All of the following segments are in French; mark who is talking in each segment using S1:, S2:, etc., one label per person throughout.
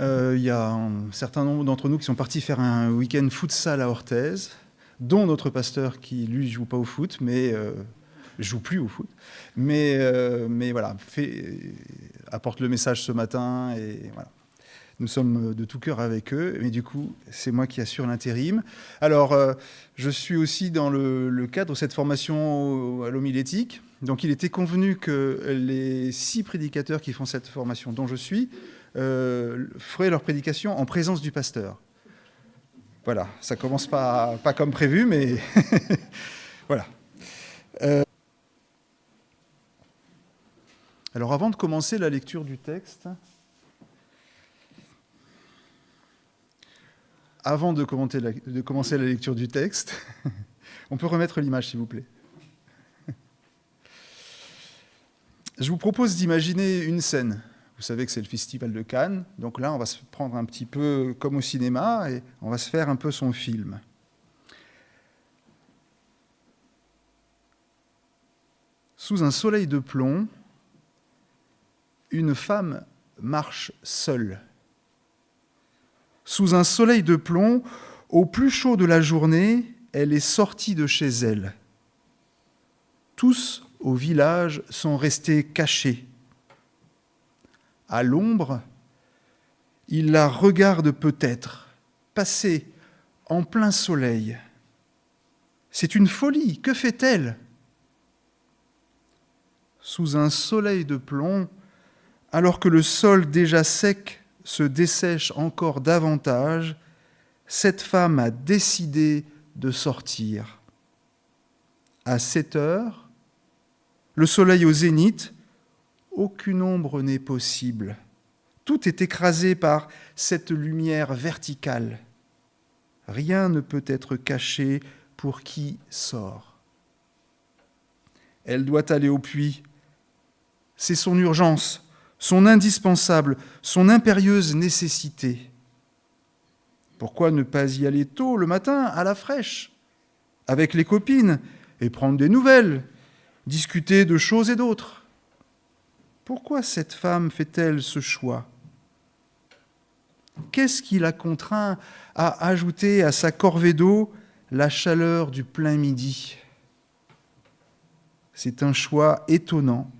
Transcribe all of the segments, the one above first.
S1: Il y a un certain nombre d'entre nous qui sont partis faire un week-end futsal à Orthez, dont notre pasteur qui, lui, joue pas au foot, mais joue plus au foot. Mais voilà, apporte le message ce matin et voilà. Nous sommes de tout cœur avec eux, mais du coup, c'est moi qui assure l'intérim. Alors, je suis aussi dans le cadre de cette formation à l'homilétique. Donc, il était convenu que les 6 prédicateurs qui font cette formation, dont je suis, feraient leur prédication en présence du pasteur. Voilà, ça commence pas comme prévu, mais voilà. Alors, avant de commencer la lecture du texte... Avant de commencer la lecture du texte, on peut remettre l'image, s'il vous plaît. Je vous propose d'imaginer une scène. Vous savez que c'est le Festival de Cannes, donc là, on va se prendre un petit peu comme au cinéma et on va se faire un peu son film. Sous un soleil de plomb, une femme marche seule. Sous un soleil de plomb, au plus chaud de la journée, elle est sortie de chez elle. Tous au village sont restés cachés. À l'ombre, ils la regardent peut-être, passer en plein soleil. C'est une folie, que fait-elle ? Sous un soleil de plomb, alors que le sol déjà sec se dessèche encore davantage, cette femme a décidé de sortir. À 7 heures, le soleil au zénith, aucune ombre n'est possible. Tout est écrasé par cette lumière verticale. Rien ne peut être caché pour qui sort. Elle doit aller au puits. C'est son urgence, son indispensable, son impérieuse nécessité. Pourquoi ne pas y aller tôt le matin, à la fraîche, avec les copines, et prendre des nouvelles, discuter de choses et d'autres ? Pourquoi cette femme fait-elle ce choix ? Qu'est-ce qui la contraint à ajouter à sa corvée d'eau la chaleur du plein midi ? C'est un choix étonnant.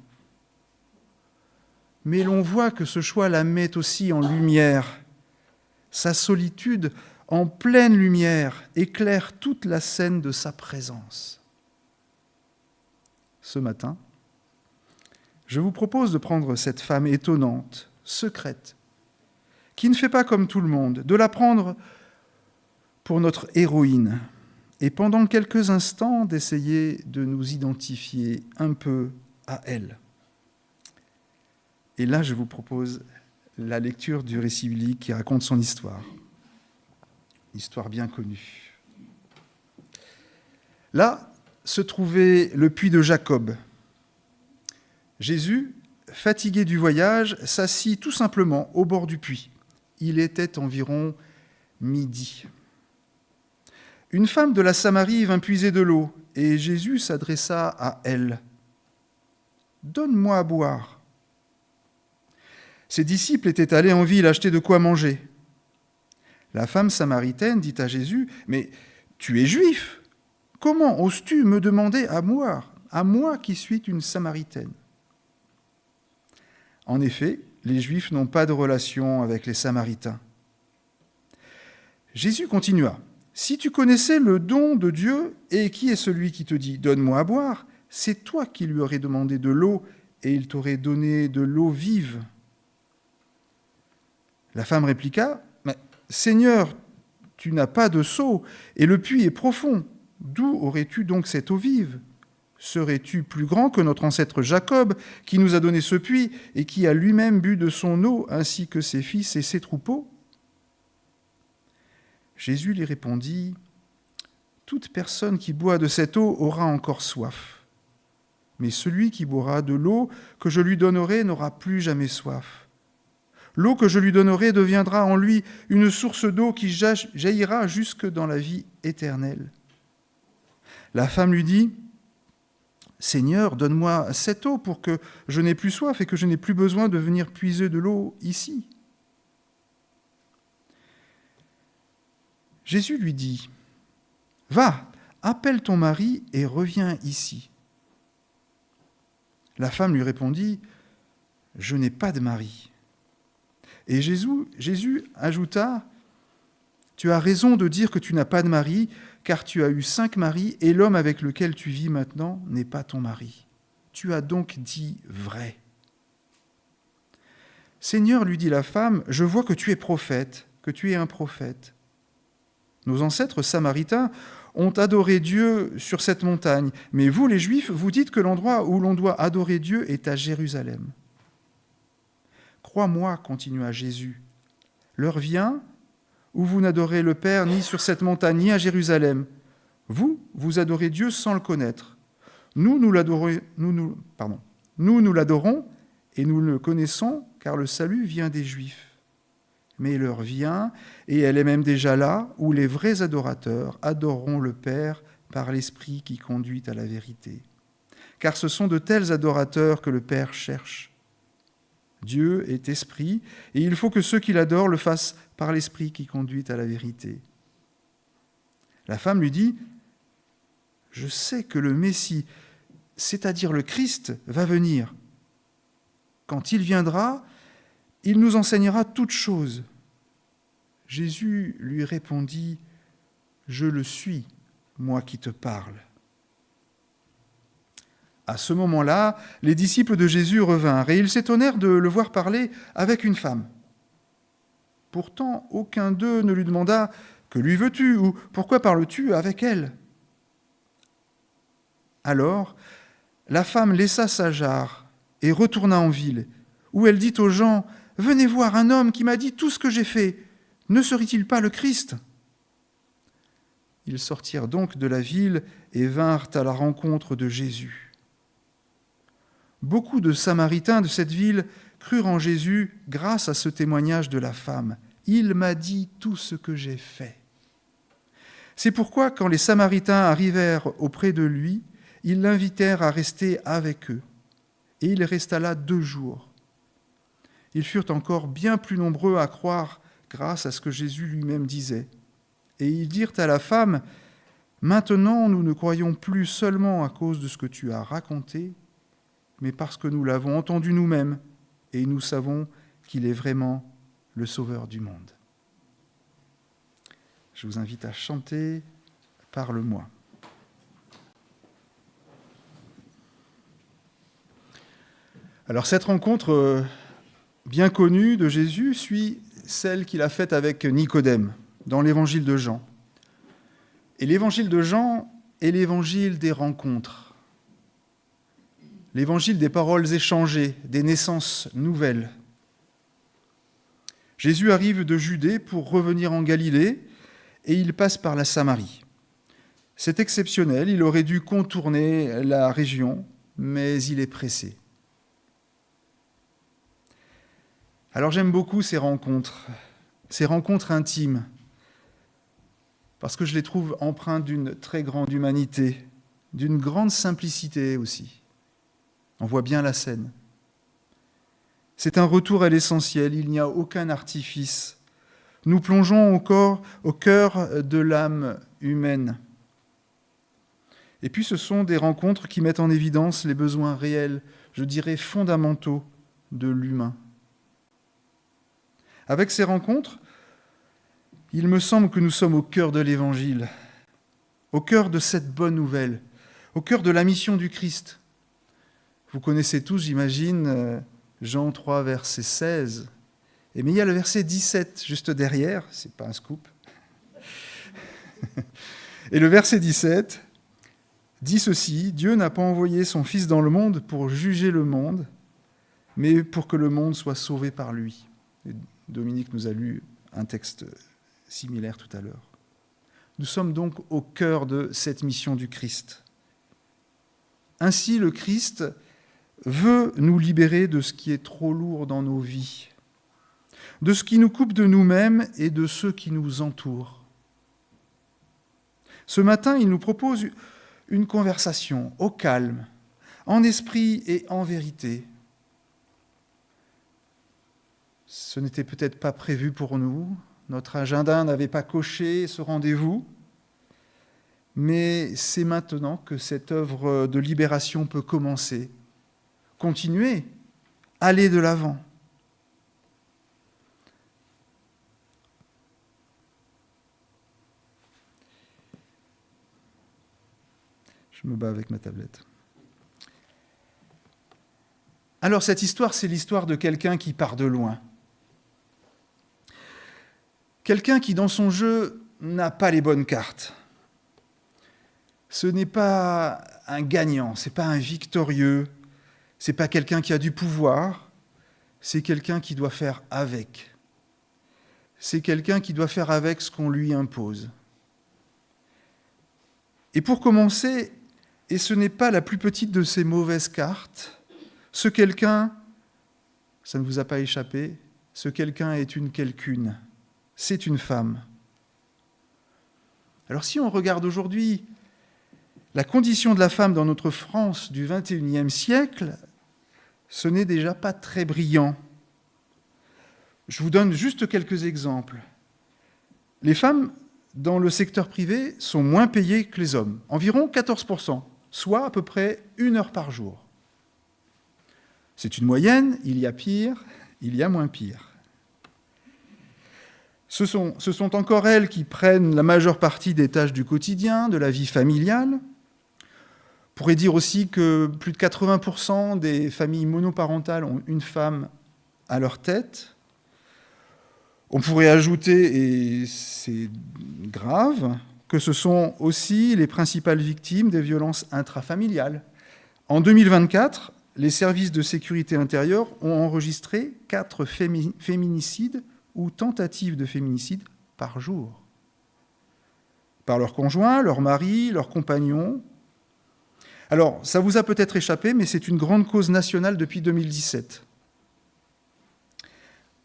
S1: Mais l'on voit que ce choix la met aussi en lumière. Sa solitude, en pleine lumière, éclaire toute la scène de sa présence. Ce matin, je vous propose de prendre cette femme étonnante, secrète, qui ne fait pas comme tout le monde, de la prendre pour notre héroïne, et pendant quelques instants d'essayer de nous identifier un peu à elle. Et là, je vous propose la lecture du récit biblique qui raconte son histoire. Histoire bien connue. Là se trouvait le puits de Jacob. Jésus, fatigué du voyage, s'assit tout simplement au bord du puits. Il était environ midi. Une femme de la Samarie vint puiser de l'eau, et Jésus s'adressa à elle. « Donne-moi à boire. » Ses disciples étaient allés en ville acheter de quoi manger. La femme samaritaine dit à Jésus, « Mais tu es juif, comment oses-tu me demander à moi qui suis une Samaritaine ?» En effet, les Juifs n'ont pas de relation avec les Samaritains. Jésus continua, « Si tu connaissais le don de Dieu, et qui est celui qui te dit « Donne-moi à boire », c'est toi qui lui aurais demandé de l'eau, et il t'aurait donné de l'eau vive. » La femme répliqua, « Seigneur, tu n'as pas de seau, et le puits est profond. D'où aurais-tu donc cette eau vive ? Serais-tu plus grand que notre ancêtre Jacob, qui nous a donné ce puits, et qui a lui-même bu de son eau, ainsi que ses fils et ses troupeaux ?» Jésus lui répondit, « Toute personne qui boit de cette eau aura encore soif. Mais celui qui boira de l'eau que je lui donnerai n'aura plus jamais soif. L'eau que je lui donnerai deviendra en lui une source d'eau qui jaillira jusque dans la vie éternelle. » La femme lui dit, « Seigneur, donne-moi cette eau pour que je n'ai plus soif et que je n'ai plus besoin de venir puiser de l'eau ici. » Jésus lui dit, « Va, appelle ton mari et reviens ici. » La femme lui répondit, « Je n'ai pas de mari. » Et Jésus ajouta, « Tu as raison de dire que tu n'as pas de mari, car tu as eu 5 maris, et l'homme avec lequel tu vis maintenant n'est pas ton mari. Tu as donc dit vrai. » « Seigneur, lui dit la femme, je vois que tu es prophète, que tu es un prophète. Nos ancêtres samaritains ont adoré Dieu sur cette montagne, mais vous, les Juifs, vous dites que l'endroit où l'on doit adorer Dieu est à Jérusalem. Crois-moi, continua Jésus, l'heure vient où vous n'adorez le Père ni sur cette montagne, ni à Jérusalem. Vous adorez Dieu sans le connaître. Nous l'adorons et nous le connaissons, car le salut vient des Juifs. Mais l'heure vient, et elle est même déjà là, où les vrais adorateurs adoreront le Père par l'Esprit qui conduit à la vérité. Car ce sont de tels adorateurs que le Père cherche. Dieu est esprit, et il faut que ceux qui l'adorent le fassent par l'Esprit qui conduit à la vérité. La femme lui dit, « Je sais que le Messie, c'est-à-dire le Christ, va venir. Quand il viendra, il nous enseignera toutes choses. » Jésus lui répondit, « Je le suis, moi qui te parle. » À ce moment-là, les disciples de Jésus revinrent et ils s'étonnèrent de le voir parler avec une femme. Pourtant, aucun d'eux ne lui demanda « Que lui veux-tu » ou « Pourquoi parles-tu avec elle ?» Alors, la femme laissa sa jarre et retourna en ville, où elle dit aux gens « Venez voir un homme qui m'a dit tout ce que j'ai fait. Ne serait-il pas le Christ ?» Ils sortirent donc de la ville et vinrent à la rencontre de Jésus. Beaucoup de Samaritains de cette ville crurent en Jésus grâce à ce témoignage de la femme. « Il m'a dit tout ce que j'ai fait. » C'est pourquoi, quand les Samaritains arrivèrent auprès de lui, ils l'invitèrent à rester avec eux. Et il resta là 2 jours. Ils furent encore bien plus nombreux à croire grâce à ce que Jésus lui-même disait. Et ils dirent à la femme, « Maintenant, nous ne croyons plus seulement à cause de ce que tu as raconté, mais parce que nous l'avons entendu nous-mêmes, et nous savons qu'il est vraiment le Sauveur du monde. » Je vous invite à chanter « Parle-moi ». Alors cette rencontre bien connue de Jésus suit celle qu'il a faite avec Nicodème dans l'évangile de Jean. Et l'évangile de Jean est l'évangile des rencontres, l'évangile des paroles échangées, des naissances nouvelles. Jésus arrive de Judée pour revenir en Galilée et il passe par la Samarie. C'est exceptionnel, il aurait dû contourner la région, mais il est pressé. Alors j'aime beaucoup ces rencontres intimes, parce que je les trouve empreintes d'une très grande humanité, d'une grande simplicité aussi. On voit bien la scène. C'est un retour à l'essentiel, il n'y a aucun artifice. Nous plongeons au cœur de l'âme humaine. Et puis ce sont des rencontres qui mettent en évidence les besoins réels, je dirais fondamentaux, de l'humain. Avec ces rencontres, il me semble que nous sommes au cœur de l'Évangile, au cœur de cette bonne nouvelle, au cœur de la mission du Christ. Vous connaissez tous, j'imagine, Jean 3, verset 16. Mais il y a le verset 17 juste derrière, c'est pas un scoop. Et le verset 17 dit ceci, « Dieu n'a pas envoyé son Fils dans le monde pour juger le monde, mais pour que le monde soit sauvé par lui. » Dominique nous a lu un texte similaire tout à l'heure. Nous sommes donc au cœur de cette mission du Christ. Ainsi, le Christ veut nous libérer de ce qui est trop lourd dans nos vies, de ce qui nous coupe de nous-mêmes et de ceux qui nous entourent. Ce matin, il nous propose une conversation au calme, en esprit et en vérité. Ce n'était peut-être pas prévu pour nous, notre agenda n'avait pas coché ce rendez-vous, mais c'est maintenant que cette œuvre de libération peut commencer, continuer, aller de l'avant. Je me bats avec ma tablette. Alors cette histoire, c'est l'histoire de quelqu'un qui part de loin. Quelqu'un qui, dans son jeu, n'a pas les bonnes cartes. Ce n'est pas un gagnant, ce n'est pas un victorieux, ce n'est pas quelqu'un qui a du pouvoir, c'est quelqu'un qui doit faire avec. C'est quelqu'un qui doit faire avec ce qu'on lui impose. Et pour commencer, et ce n'est pas la plus petite de ces mauvaises cartes, ce quelqu'un, ça ne vous a pas échappé, ce quelqu'un est une quelqu'une, c'est une femme. Alors si on regarde aujourd'hui la condition de la femme dans notre France du XXIe siècle, ce n'est déjà pas très brillant. Je vous donne juste quelques exemples. Les femmes dans le secteur privé sont moins payées que les hommes, environ 14%, soit à peu près 1 heure par jour. C'est une moyenne, il y a pire, il y a moins pire. Ce sont encore elles qui prennent la majeure partie des tâches du quotidien, de la vie familiale. On pourrait dire aussi que plus de 80% des familles monoparentales ont une femme à leur tête. On pourrait ajouter, et c'est grave, que ce sont aussi les principales victimes des violences intrafamiliales. En 2024, les services de sécurité intérieure ont enregistré 4 féminicides ou tentatives de féminicide par jour. Par leurs conjoints, leurs maris, leurs compagnons. Alors, ça vous a peut-être échappé, mais c'est une grande cause nationale depuis 2017.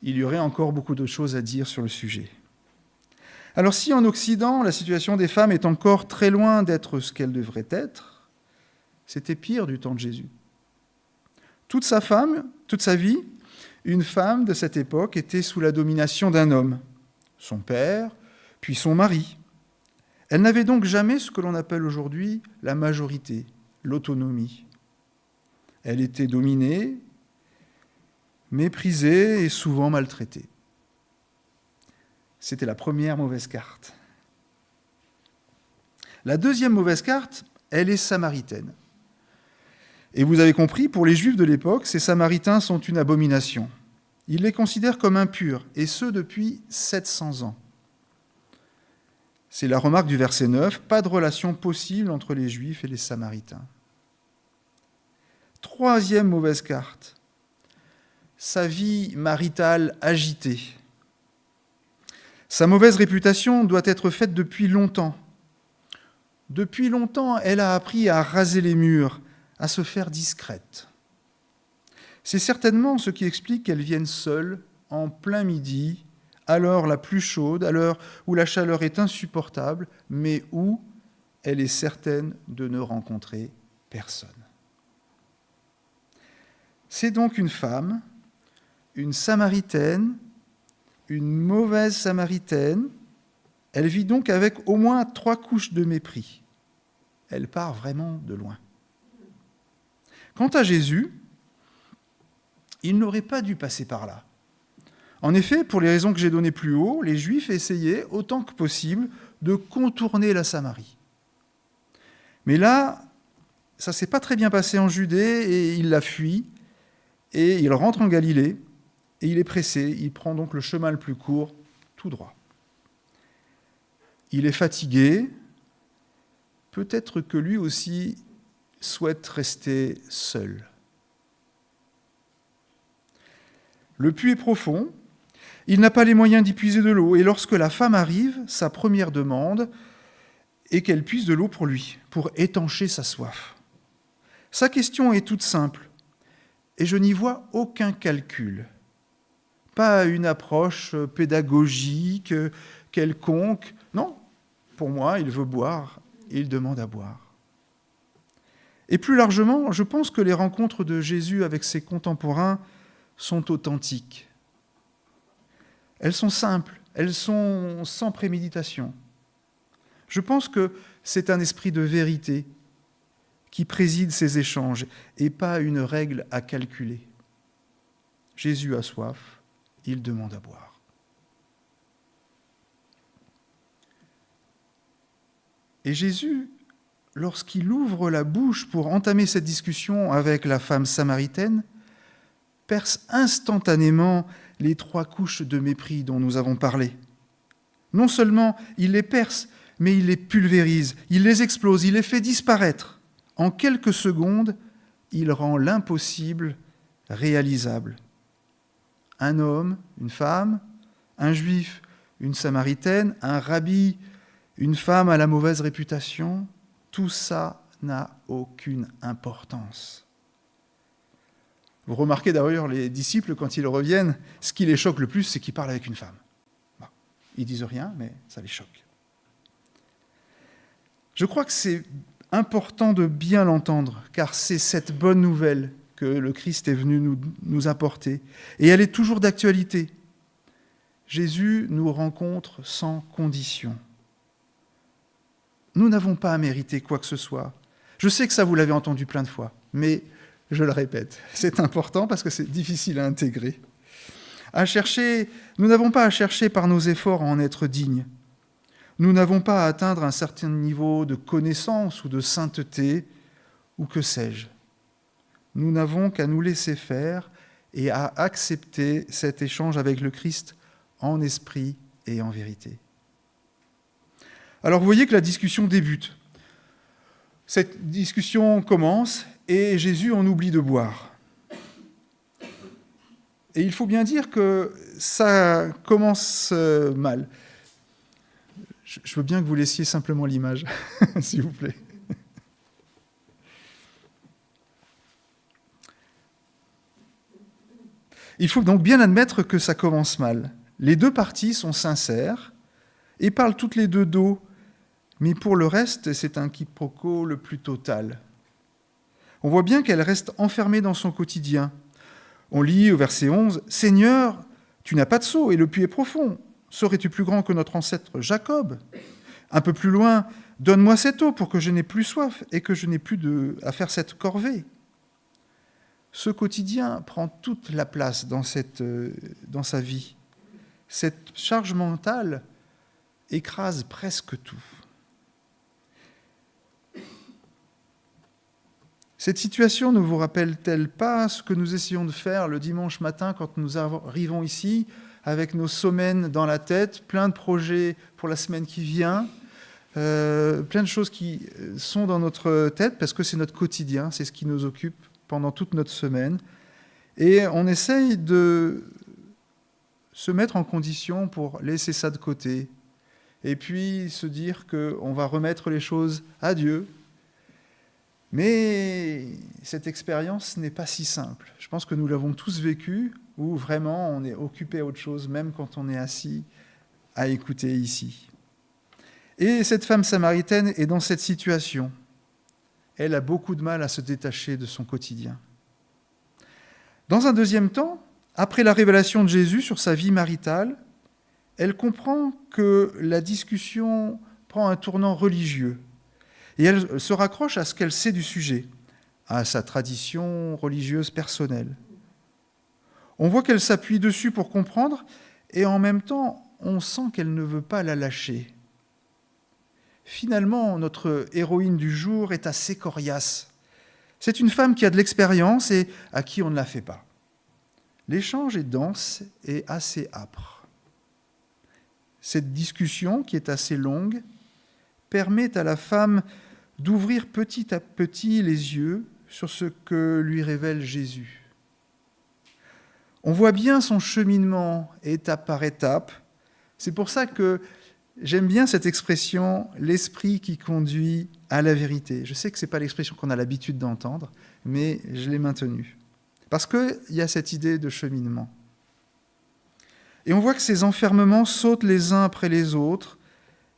S1: Il y aurait encore beaucoup de choses à dire sur le sujet. Alors si en Occident, la situation des femmes est encore très loin d'être ce qu'elle devrait être, c'était pire du temps de Jésus. Toute sa vie, une femme de cette époque était sous la domination d'un homme, son père, puis son mari. Elle n'avait donc jamais ce que l'on appelle aujourd'hui la majorité, l'autonomie. Elle était dominée, méprisée et souvent maltraitée. C'était la première mauvaise carte. La deuxième mauvaise carte, elle est samaritaine. Et vous avez compris, pour les Juifs de l'époque, ces Samaritains sont une abomination. Ils les considèrent comme impurs, et ce depuis 700 ans. C'est la remarque du verset 9, pas de relation possible entre les Juifs et les Samaritains. Troisième mauvaise carte, sa vie maritale agitée. Sa mauvaise réputation doit être faite depuis longtemps. Depuis longtemps, elle a appris à raser les murs, à se faire discrète. C'est certainement ce qui explique qu'elle vienne seule, en plein midi, à l'heure la plus chaude, à l'heure où la chaleur est insupportable, mais où elle est certaine de ne rencontrer personne. C'est donc une femme, une Samaritaine, une mauvaise Samaritaine. Elle vit donc avec au moins 3 couches de mépris. Elle part vraiment de loin. Quant à Jésus, il n'aurait pas dû passer par là. En effet, pour les raisons que j'ai données plus haut, les Juifs essayaient autant que possible de contourner la Samarie. Mais là, ça ne s'est pas très bien passé en Judée et il la fuit et il rentre en Galilée et il est pressé, il prend donc le chemin le plus court, tout droit. Il est fatigué, peut-être que lui aussi souhaite rester seul. Le puits est profond, il n'a pas les moyens d'y puiser de l'eau, et lorsque la femme arrive, sa première demande est qu'elle puise de l'eau pour lui, pour étancher sa soif. Sa question est toute simple, et je n'y vois aucun calcul, pas une approche pédagogique, quelconque. Non, pour moi, il veut boire, et il demande à boire. Et plus largement, je pense que les rencontres de Jésus avec ses contemporains sont authentiques. Elles sont simples, elles sont sans préméditation. Je pense que c'est un esprit de vérité qui préside ces échanges et pas une règle à calculer. Jésus a soif, il demande à boire. Et Jésus, lorsqu'il ouvre la bouche pour entamer cette discussion avec la femme samaritaine, perce instantanément les 3 couches de mépris dont nous avons parlé. Non seulement il les perce, mais il les pulvérise, il les explose, il les fait disparaître. En quelques secondes, il rend l'impossible réalisable. Un homme, une femme, un juif, une samaritaine, un rabbi, une femme à la mauvaise réputation, tout ça n'a aucune importance. Vous remarquez d'ailleurs les disciples, quand ils reviennent, ce qui les choque le plus, c'est qu'ils parlent avec une femme. Bon, ils disent rien, mais ça les choque. Je crois que c'est important de bien l'entendre, car c'est cette bonne nouvelle que le Christ est venu nous apporter. Et elle est toujours d'actualité. Jésus nous rencontre sans condition. Nous n'avons pas à mériter quoi que ce soit. Je sais que ça, vous l'avez entendu plein de fois, mais je le répète, c'est important parce que c'est difficile à intégrer. Nous n'avons pas à chercher par nos efforts à en être dignes. Nous n'avons pas à atteindre un certain niveau de connaissance ou de sainteté, ou que sais-je. Nous n'avons qu'à nous laisser faire et à accepter cet échange avec le Christ en esprit et en vérité. Alors vous voyez que la discussion débute. Cette discussion commence et Jésus en oublie de boire. Et il faut bien dire que ça commence mal. Je veux bien que vous laissiez simplement l'image, s'il vous plaît. Il faut donc bien admettre que ça commence mal. Les 2 parties sont sincères et parlent toutes les 2 d'eau, mais pour le reste, c'est un quiproquo le plus total. On voit bien qu'elle reste enfermée dans son quotidien. On lit au verset 11, « Seigneur, tu n'as pas de seau et le puits est profond. Serais-tu plus grand que notre ancêtre Jacob ? Un peu plus loin, donne-moi cette eau pour que je n'ai plus soif et que je n'ai plus à faire cette corvée. » Ce quotidien prend toute la place dans sa vie. Cette charge mentale écrase presque tout. Cette situation ne vous rappelle-t-elle pas ce que nous essayons de faire le dimanche matin quand nous arrivons ici, avec nos semaines dans la tête, plein de projets pour la semaine qui vient, plein de choses qui sont dans notre tête parce que c'est notre quotidien, c'est ce qui nous occupe pendant toute notre semaine. Et on essaye de se mettre en condition pour laisser ça de côté et puis se dire qu'on va remettre les choses à Dieu. Mais cette expérience n'est pas si simple. Je pense que nous l'avons tous vécu, où vraiment on est occupé à autre chose, même quand on est assis à écouter ici. Et cette femme samaritaine est dans cette situation. Elle a beaucoup de mal à se détacher de son quotidien. Dans un deuxième temps, après la révélation de Jésus sur sa vie maritale, elle comprend que la discussion prend un tournant religieux. Et elle se raccroche à ce qu'elle sait du sujet, à sa tradition religieuse personnelle. On voit qu'elle s'appuie dessus pour comprendre, et en même temps, on sent qu'elle ne veut pas la lâcher. Finalement, notre héroïne du jour est assez coriace. C'est une femme qui a de l'expérience et à qui on ne la fait pas. L'échange est dense et assez âpre. Cette discussion, qui est assez longue, permet à la femme d'ouvrir petit à petit les yeux sur ce que lui révèle Jésus. On voit bien son cheminement étape par étape. C'est pour ça que j'aime bien cette expression « l'esprit qui conduit à la vérité ». Je sais que ce n'est pas l'expression qu'on a l'habitude d'entendre, mais je l'ai maintenue. Parce qu'il y a cette idée de cheminement. Et on voit que ces enfermements sautent les uns après les autres,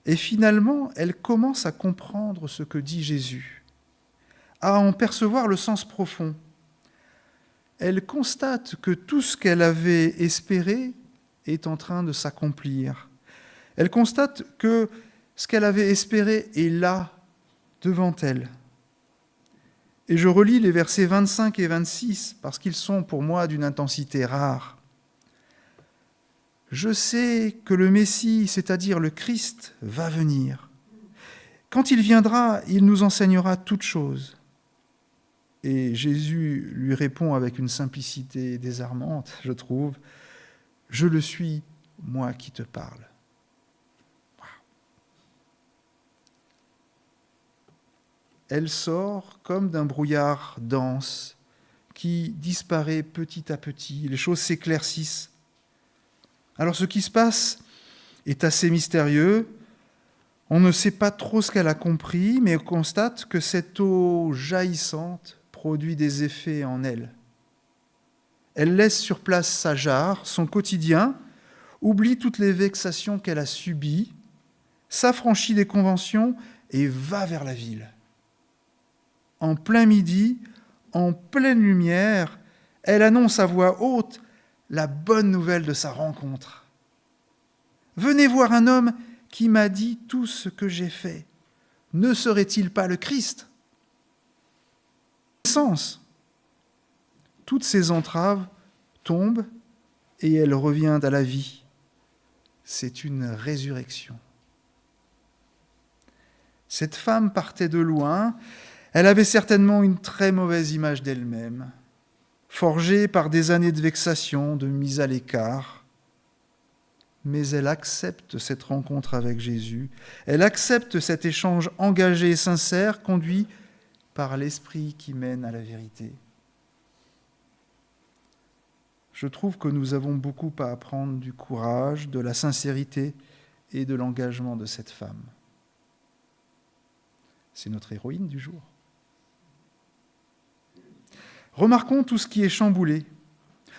S1: et finalement, elle commence à comprendre ce que dit Jésus, à en percevoir le sens profond. Elle constate que tout ce qu'elle avait espéré est en train de s'accomplir. Elle constate que ce qu'elle avait espéré est là, devant elle. Et je relis les versets 25 et 26 parce qu'ils sont pour moi d'une intensité rare. Je sais que le Messie, c'est-à-dire le Christ, va venir. Quand il viendra, il nous enseignera toutes choses. Et Jésus lui répond avec une simplicité désarmante, je trouve, « Je le suis, moi qui te parle. » Elle sort comme d'un brouillard dense qui disparaît petit à petit. Les choses s'éclaircissent. Alors ce qui se passe est assez mystérieux. On ne sait pas trop ce qu'elle a compris, mais on constate que cette eau jaillissante produit des effets en elle. Elle laisse sur place sa jarre, son quotidien, oublie toutes les vexations qu'elle a subies, s'affranchit des conventions et va vers la ville. En plein midi, en pleine lumière, elle annonce à voix haute la bonne nouvelle de sa rencontre. « Venez voir un homme qui m'a dit tout ce que j'ai fait. Ne serait-il pas le Christ ?» Sens. Toutes ces entraves tombent et elle revient à la vie. C'est une résurrection. Cette femme partait de loin. Elle avait certainement une très mauvaise image d'elle-même, forgée par des années de vexation, de mise à l'écart. Mais elle accepte cette rencontre avec Jésus. Elle accepte cet échange engagé et sincère, conduit par l'Esprit qui mène à la vérité. Je trouve que nous avons beaucoup à apprendre du courage, de la sincérité et de l'engagement de cette femme. C'est notre héroïne du jour. Remarquons tout ce qui est chamboulé.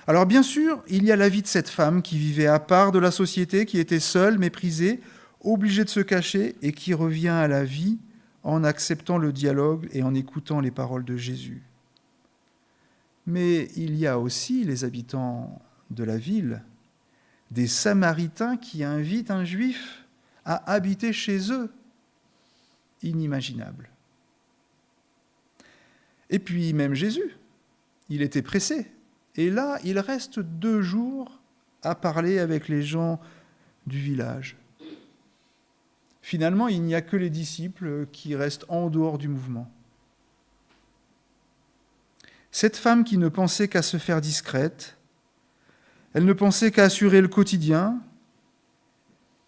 S1: Alors bien sûr, il y a la vie de cette femme qui vivait à part de la société, qui était seule, méprisée, obligée de se cacher et qui revient à la vie en acceptant le dialogue et en écoutant les paroles de Jésus. Mais il y a aussi les habitants de la ville, des Samaritains qui invitent un Juif à habiter chez eux. Inimaginable. Et puis même Jésus, il était pressé. Et là, il reste 2 jours à parler avec les gens du village. Finalement, il n'y a que les disciples qui restent en dehors du mouvement. Cette femme qui ne pensait qu'à se faire discrète, elle ne pensait qu'à assurer le quotidien,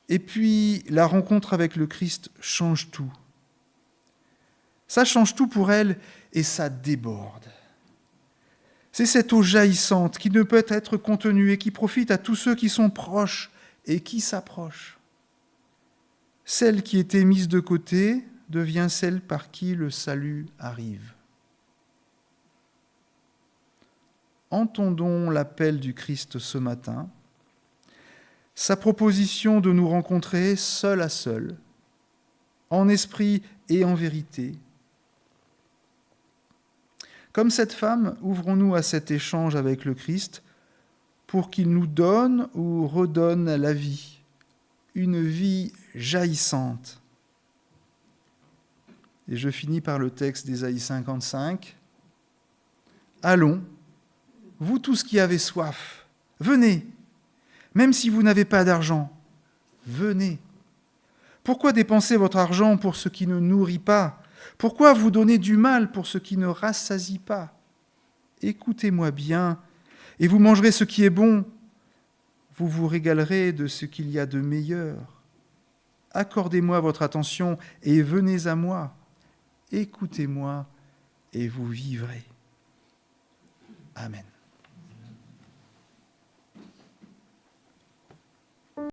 S1: et puis la rencontre avec le Christ change tout. Ça change tout pour elle et ça déborde. C'est cette eau jaillissante qui ne peut être contenue et qui profite à tous ceux qui sont proches et qui s'approchent. Celle qui était mise de côté devient celle par qui le salut arrive. Entendons l'appel du Christ ce matin, sa proposition de nous rencontrer seul à seul, en esprit et en vérité. Comme cette femme, ouvrons-nous à cet échange avec le Christ pour qu'il nous donne ou redonne la vie, une vie jaillissante. Et je finis par le texte d'Ésaïe 55. « Allons, vous tous qui avez soif, venez, même si vous n'avez pas d'argent, venez. Pourquoi dépenser votre argent pour ce qui ne nourrit pas ? Pourquoi vous donner du mal pour ce qui ne rassasie pas ? Écoutez-moi bien, et vous mangerez ce qui est bon. Vous vous régalerez de ce qu'il y a de meilleur. Accordez-moi votre attention et venez à moi. Écoutez-moi et vous vivrez. Amen.